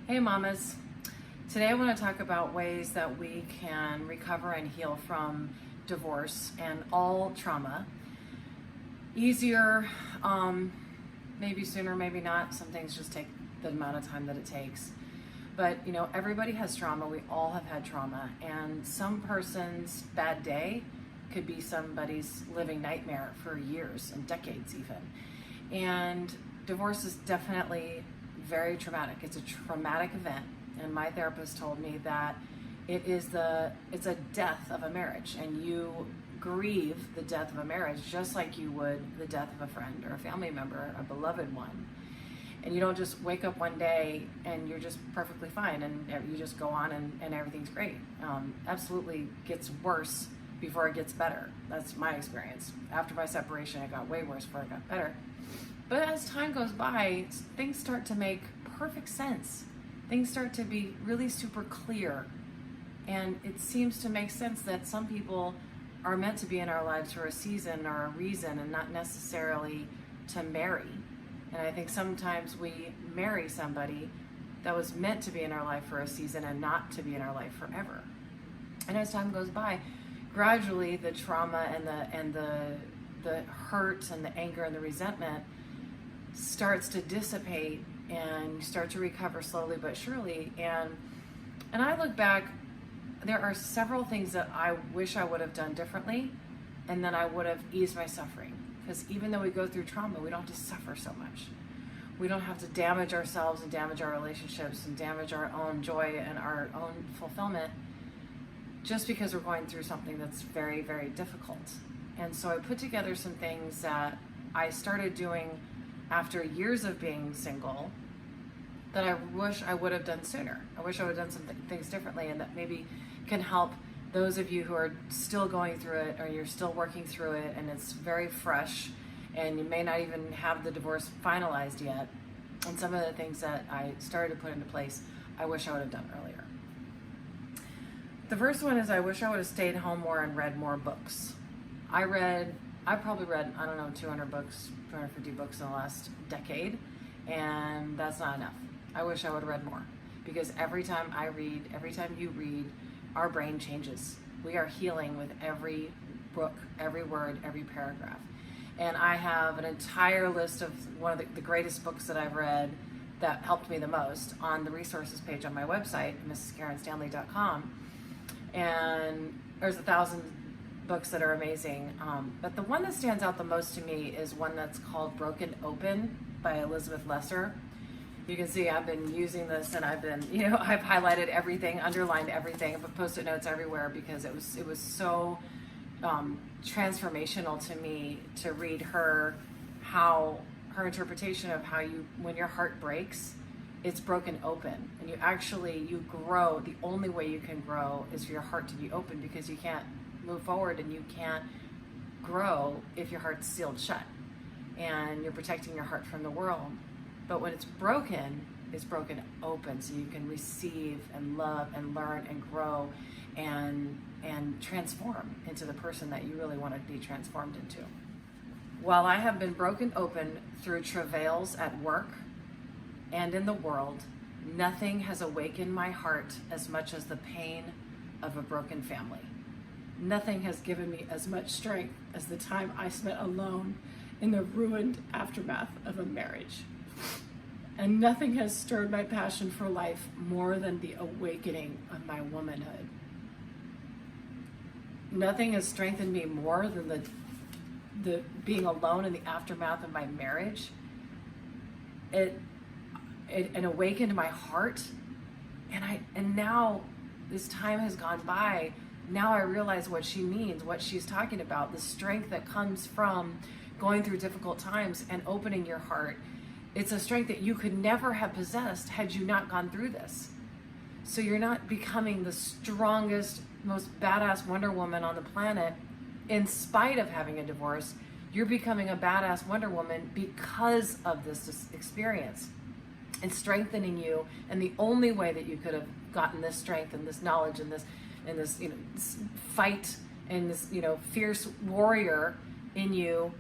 Hey mamas, today I want to talk about ways that we can recover and heal from divorce and all trauma. Easier, maybe sooner, maybe not. Some things just take the amount of time that it takes. But everybody has trauma. We all have had trauma, and some person's bad day could be somebody's living nightmare for years and decades even. And divorce is definitely very traumatic. It's a traumatic event, and my therapist told me that it's a death of a marriage, and you grieve the death of a marriage just like you would the death of a friend or a family member, a beloved one. And you don't just wake up one day and you're just perfectly fine and you just go on and everything's great. Absolutely gets worse before it gets better. That's my experience. After my separation, it got way worse before it got better. But as time goes by, things start to make perfect sense. Things start to be really super clear. And it seems to make sense that some people are meant to be in our lives for a season or a reason and not necessarily to marry. And I think sometimes we marry somebody that was meant to be in our life for a season and not to be in our life forever. And as time goes by, gradually the trauma and the hurt and the anger and the resentment starts to dissipate and you start to recover slowly but surely. And I look back, there are several things that I wish I would have done differently, and then I would have eased my suffering. Because even though we go through trauma, we don't have to suffer so much. We don't have to damage ourselves and damage our relationships and damage our own joy and our own fulfillment just because we're going through something that's very, very difficult. And so I put together some things that I started doing after years of being single that I wish I would have done sooner. I wish I would have done some things differently, and that maybe can help those of you who are still going through it, or you're still working through it and it's very fresh and you may not even have the divorce finalized yet. And some of the things that I started to put into place, I wish I would have done earlier. The first one is I wish I would have stayed home more and read more books. I probably read, 200 books, 250 books in the last decade, and that's not enough. I wish I would have read more, because every time I read, every time you read, our brain changes. We are healing with every book, every word, every paragraph. And I have an entire list of one of the greatest books that I've read that helped me the most on the resources page on my website, mrskarenstanley.com. And there's 1,000 books that are amazing. But the one that stands out the most to me is one that's called Broken Open by Elizabeth Lesser. You can see I've been using this, and I've highlighted everything, underlined everything, and put Post-it notes everywhere because it was so transformational to me to read her interpretation of how when your heart breaks, it's broken open, and you grow. The only way you can grow is for your heart to be open, because you can't move forward and you can't grow if your heart's sealed shut and you're protecting your heart from the world. But when it's broken open, so you can receive and love and learn and grow and transform into the person that you really want to be transformed into. While I have been broken open through travails at work and in the world, nothing has awakened my heart as much as the pain of a broken family. Nothing has given me as much strength as the time I spent alone in the ruined aftermath of a marriage. And nothing has stirred my passion for life more than the awakening of my womanhood. Nothing has strengthened me more than the being alone in the aftermath of my marriage. It awakened my heart, and now this time has gone by. Now I realize what she means, what she's talking about, the strength that comes from going through difficult times and opening your heart. It's a strength that you could never have possessed had you not gone through this. So you're not becoming the strongest, most badass Wonder Woman on the planet in spite of having a divorce. You're becoming a badass Wonder Woman because of this experience and strengthening you. And the only way that you could have gotten this strength and this knowledge and this fight and this fierce warrior in you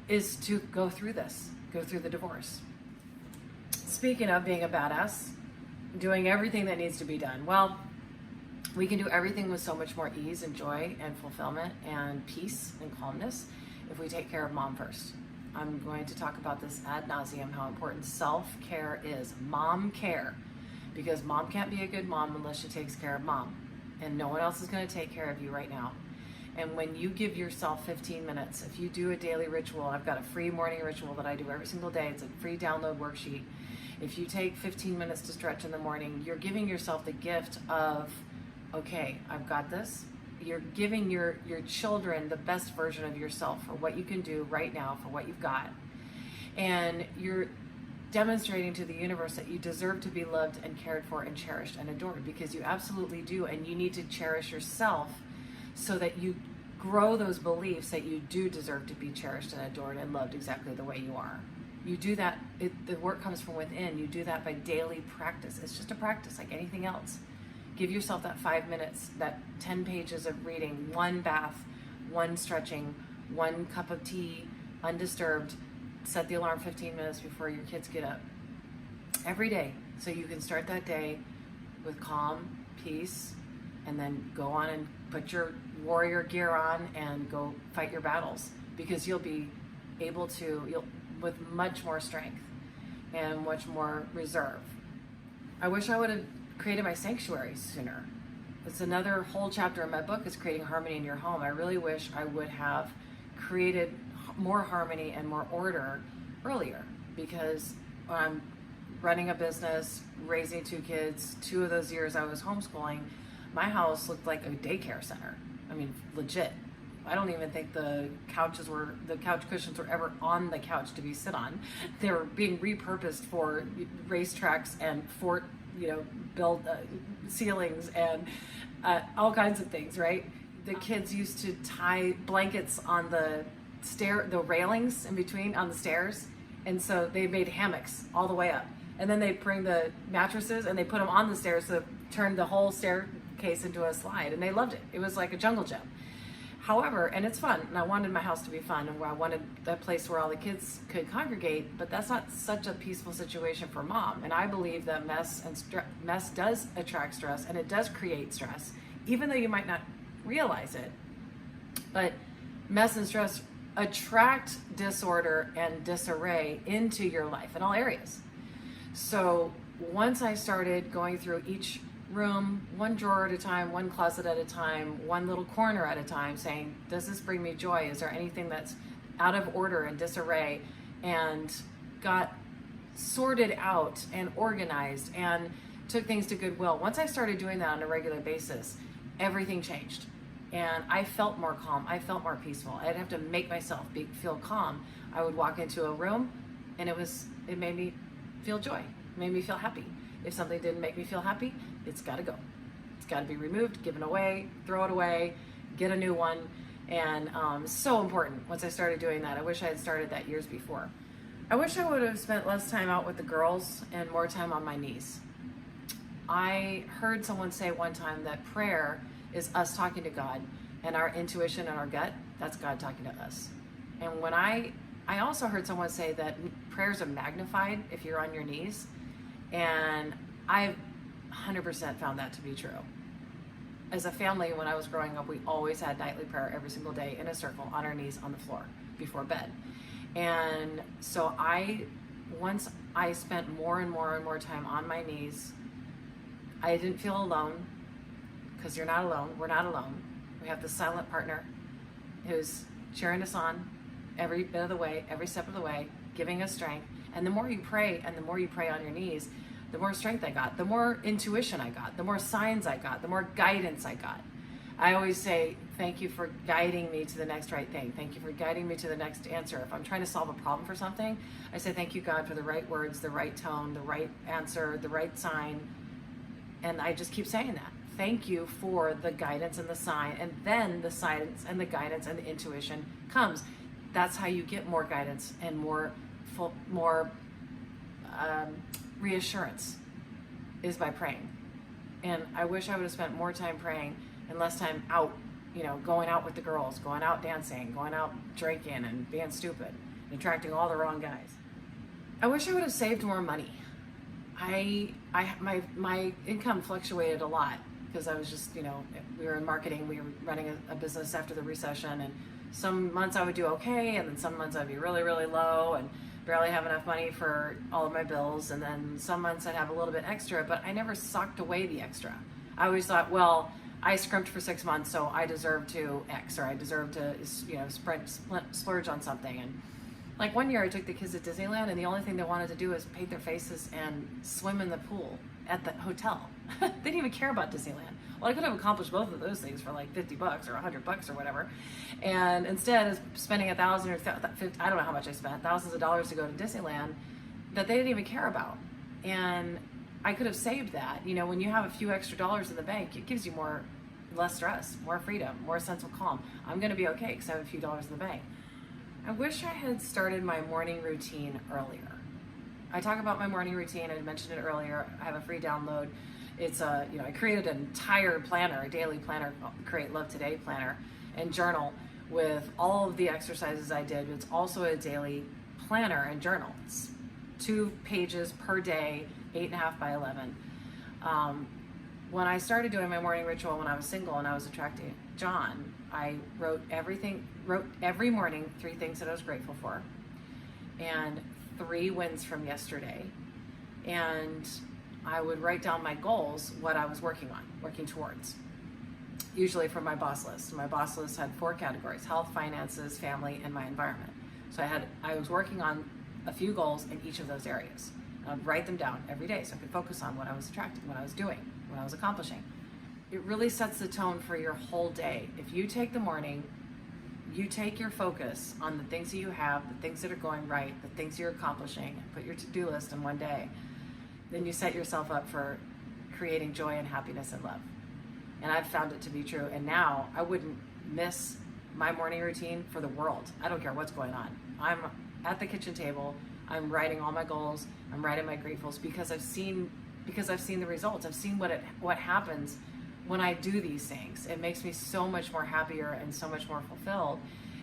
is to go through this. Go through the divorce. Speaking of being a badass, doing everything that needs to be done. Well, we can do everything with so much more ease and joy and fulfillment and peace and calmness if we take care of mom first. I'm going to talk about this ad nauseum, how important self-care is. Mom care. Because mom can't be a good mom unless she takes care of mom. And no one else is going to take care of you right now. And when you give yourself 15 minutes, if you do a daily ritual, I've got a free morning ritual that I do every single day. It's a free download worksheet. If you take 15 minutes to stretch in the morning, you're giving yourself the gift of, okay, I've got this. You're giving your children the best version of yourself for what you can do right now, for what you've got. And you're demonstrating to the universe that you deserve to be loved and cared for and cherished and adored, because you absolutely do. And you need to cherish yourself so that you grow those beliefs that you do deserve to be cherished and adored and loved exactly the way you are. You do that, the work comes from within. You do that by daily practice. It's just a practice like anything else. Give yourself that 5 minutes, that 10 pages of reading, one bath, one stretching, one cup of tea, undisturbed. Set the alarm 15 minutes before your kids get up. Every day, so you can start that day with calm, peace, and then go on and put your warrior gear on and go fight your battles, because you'll be able to, with much more strength and much more reserve. I wish I would have created my sanctuary sooner. It's another whole chapter in my book, is creating harmony in your home. I really wish I would have created more harmony and more order earlier, because when I'm running a business, raising 2 kids, 2 of those years I was homeschooling, my house looked like a daycare center. I mean, legit. I don't even think the couch cushions were ever on the couch to be sit on. They were being repurposed for racetracks and fort, build ceilings and all kinds of things, right? The kids used to tie blankets on the railings in between on the stairs, and so they made hammocks all the way up. And then they bring the mattresses and they put them on the stairs, so turned the whole staircase into a slide, and they loved it. It was like a jungle gym. However, and it's fun, and I wanted my house to be fun, and I wanted a place where all the kids could congregate, but that's not such a peaceful situation for mom. And I believe that mess does attract stress, and it does create stress, even though you might not realize it. But mess and stress attract disorder and disarray into your life in all areas. So once I started going through each room, one drawer at a time, one closet at a time, one little corner at a time, saying, does this bring me joy? Is there anything that's out of order and disarray? And got sorted out and organized and took things to Goodwill. Once I started doing that on a regular basis, everything changed. And I felt more calm. I felt more peaceful. I'd have to make myself feel calm. I would walk into a room and it made me feel joy. It made me feel happy. If something didn't make me feel happy, it's got to go. It's got to be removed, given away, throw it away, get a new one. And so important once I started doing that. I wish I had started that years before. I wish I would have spent less time out with the girls and more time on my knees. I heard someone say one time that prayer is us talking to God, and our intuition and our gut, that's God talking to us. And when I also heard someone say that prayers are magnified if you're on your knees. And I've 100% found that to be true. As a family, when I was growing up, we always had nightly prayer every single day in a circle on our knees on the floor before bed. And so once I spent more and more and more time on my knees, I didn't feel alone, because you're not alone. We're not alone. We have the silent partner who's cheering us on every bit of the way, every step of the way, giving us strength. And the more you pray, and the more you pray on your knees, the more strength I got, the more intuition I got, the more signs I got, the more guidance I got. I always say, thank you for guiding me to the next right thing. Thank you for guiding me to the next answer. If I'm trying to solve a problem for something, I say, thank you, God, for the right words, the right tone, the right answer, the right sign. And I just keep saying that. Thank you for the guidance and the sign. And then the science and the guidance and the intuition comes. That's how you get more guidance and more reassurance, is by praying. And I wish I would have spent more time praying and less time out, going out with the girls, going out dancing, going out drinking and being stupid, and attracting all the wrong guys. I wish I would have saved more money. my income fluctuated a lot because I was just, we were in marketing, we were running a business after the recession, and some months I would do okay, and then some months I'd be really, really low and barely have enough money for all of my bills, and then some months I'd have a little bit extra, but I never socked away the extra. I always thought, well, I scrimped for 6 months, so I deserve to X, or I deserve to, splurge on something. And like one year I took the kids to Disneyland, and the only thing they wanted to do was paint their faces and swim in the pool at the hotel. They didn't even care about Disneyland. Well, I could have accomplished both of those things for like $50 or $100 or whatever. And instead of spending $1,000 or I don't know how much I spent, thousands of dollars to go to Disneyland that they didn't even care about. And I could have saved that. When you have a few extra dollars in the bank, it gives you less stress, more freedom, more sense of calm. I'm going to be okay because I have a few dollars in the bank. I wish I had started my morning routine earlier. I talk about my morning routine. I mentioned it earlier. I have a free download. It's I created an entire planner, a daily planner, Create Love Today planner, and journal with all of the exercises I did. It's also a daily planner and journal. It's 2 pages per day, 8.5 by 11. When I started doing my morning ritual when I was single and I was attracting John, I wrote every morning 3 things that I was grateful for, and 3 wins from yesterday, and I would write down my goals, what I was working towards, usually from my boss list. My boss list had 4 categories: health, finances, family, and my environment. So I was working on a few goals in each of those areas. I'd write them down every day so I could focus on what I was attracting, what I was doing, what I was accomplishing. It really sets the tone for your whole day. If you take the morning, you take your focus on the things that you have, the things that are going right, the things you're accomplishing, and put your to-do list in one day, then you set yourself up for creating joy and happiness and love. And I've found it to be true. And now I wouldn't miss my morning routine for the world. I don't care what's going on. I'm at the kitchen table. I'm writing all my goals. I'm writing my gratefuls because I've seen the results. I've seen what happens when I do these things. It makes me so much more happier and so much more fulfilled.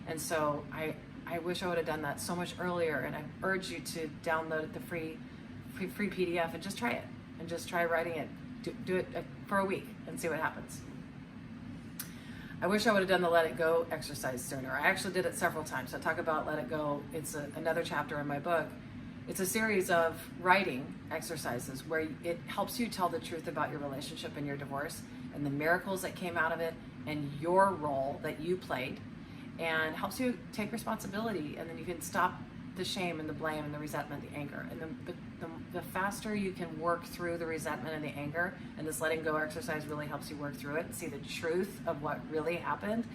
And so I wish I would have done that so much earlier. And I urge you to download the free PDF and just try it, and just try writing it. Do it for a week and see what happens. I wish I would have done the Let It Go exercise sooner. I actually did it several times. I talk about Let It Go. It's another chapter in my book. It's a series of writing exercises where it helps you tell the truth about your relationship and your divorce and the miracles that came out of it and your role that you played, and helps you take responsibility, and then you can stop the shame and the blame and the resentment, the anger. And the faster you can work through the resentment and the anger, and this letting go exercise really helps you work through it and see the truth of what really happened,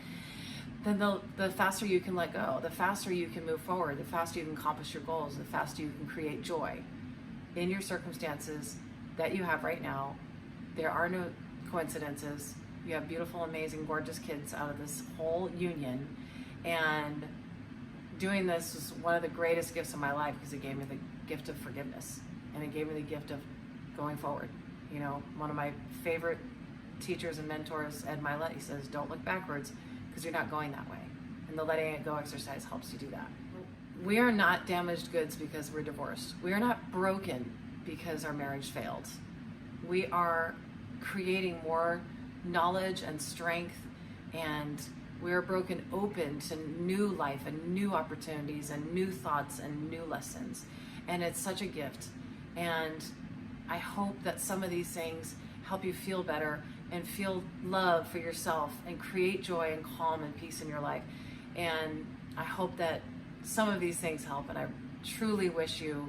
then the faster you can let go, the faster you can move forward, the faster you can accomplish your goals, the faster you can create joy in your circumstances that you have right now. There are no coincidences. You have beautiful, amazing, gorgeous kids out of this whole union, and doing this was one of the greatest gifts of my life because it gave me the gift of forgiveness, and it gave me the gift of going forward. One of my favorite teachers and mentors, Ed Milet, he says, don't look backwards because you're not going that way. And the letting it go exercise helps you do that. We are not damaged goods because we're divorced. We are not broken because our marriage failed. We are creating more knowledge and strength, and we are broken open to new life and new opportunities and new thoughts and new lessons. And it's such a gift. And I hope that some of these things help you feel better and feel love for yourself and create joy and calm and peace in your life. And I hope that some of these things help. And I truly wish you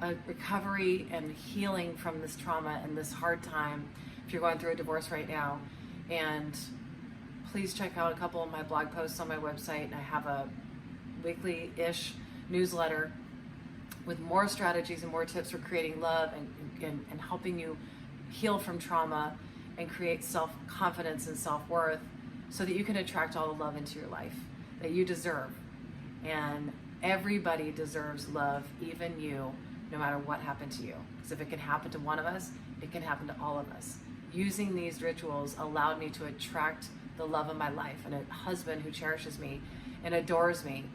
a recovery and healing from this trauma and this hard time if you're going through a divorce right now. And please check out a couple of my blog posts on my website. I have a weekly-ish newsletter with more strategies and more tips for creating love and helping you heal from trauma and create self-confidence and self-worth so that you can attract all the love into your life that you deserve. And everybody deserves love, even you, no matter what happened to you. Because if it can happen to one of us, it can happen to all of us. Using these rituals allowed me to attract the love of my life and a husband who cherishes me and adores me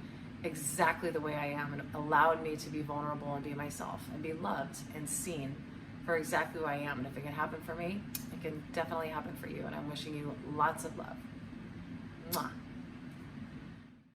exactly the way I am and allowed me to be vulnerable and be myself and be loved and seen for exactly who I am. And if it can happen for me, it can definitely happen for you. And I'm wishing you lots of love. Mwah.